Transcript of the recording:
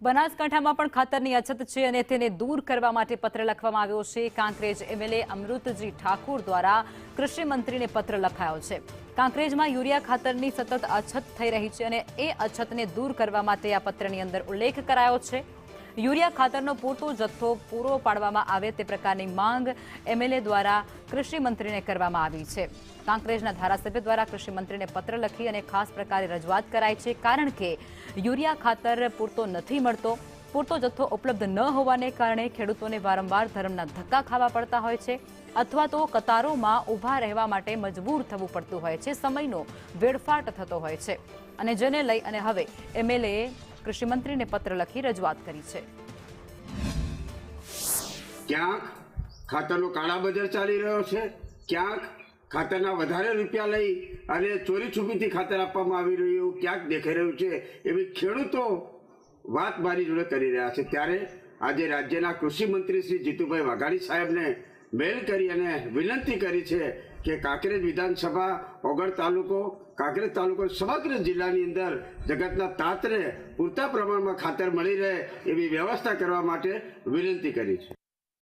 બનાસકાંઠામાં પણ ખાતરની અછત છે અને તેને દૂર કરવા માટે પત્ર લખવામાં આવ્યો છે। કાંકરેજ એમએલએ અમૃતજી ઠાકુર દ્વારા કૃષિ મંત્રીને પત્ર લખાયો છે। કાંકરેજમાં યુરિયા ખાતરની સતત અછત થઈ રહી છે અને એ અછતને દૂર કરવા માટે આ પત્રની અંદર ઉલ્લેખ કરાયો છે। યુરિયા ખાતરનો પૂરતો જથ્થો પૂરો પાડવામાં આવે તે પ્રકારની માંગ એમએલએ દ્વારા કૃષિ મંત્રીને કરવામાં આવી છે। કાંકરેજના ધારાસભ્ય દ્વારા કૃષિ મંત્રીને પત્ર લખી અને ખાસ પ્રકારે રજૂઆત કરાઈ છે, કારણ કે યુરિયા ખાતર પૂરતો નથી મળતો। પૂરતો જથ્થો ઉપલબ્ધ ન હોવાને કારણે ખેડૂતોને વારંવાર ધરમના ધક્કા ખાવા પડતા હોય છે અથવા તો કતારોમાં ઊભા રહેવા માટે મજબૂર થવું પડતું હોય છે। સમયનો વેડફાટ થતો હોય છે અને જેને લઈ અને હવે એમએલએએ કૃષિ મંત્રીને પત્ર લખી રજૂઆત કરી છે। ક્યાંક ખાતરનો કાળા બજાર ચાલી રહ્યો છે, ક્યાંક ખાતરના વધારે રૂપિયા લઈ અને ચોરી છુપીથી ખાતર આપવામાં આવી રહ્યું ક્યાંક દેખાઈ રહ્યું છે। એવી ખેડૂતો વાત મારી જોડે કરી રહ્યા છે। ત્યારે આજે રાજ્યના કૃષિ મંત્રી શ્રી જીતુભાઈ વાઘાણી સાહેબને મેલ કરી અને વિનંતી કરી છે કે કાંકરેજ વિધાનસભા ઓગળ તાલુકો કાંકરેજ તાલુકો સમગ્ર જિલ્લાની અંદર જગતના તાતને પૂરતા પ્રમાણમાં ખાતર મળી રહે એવી વ્યવસ્થા કરવા માટે વિનંતી કરી છે।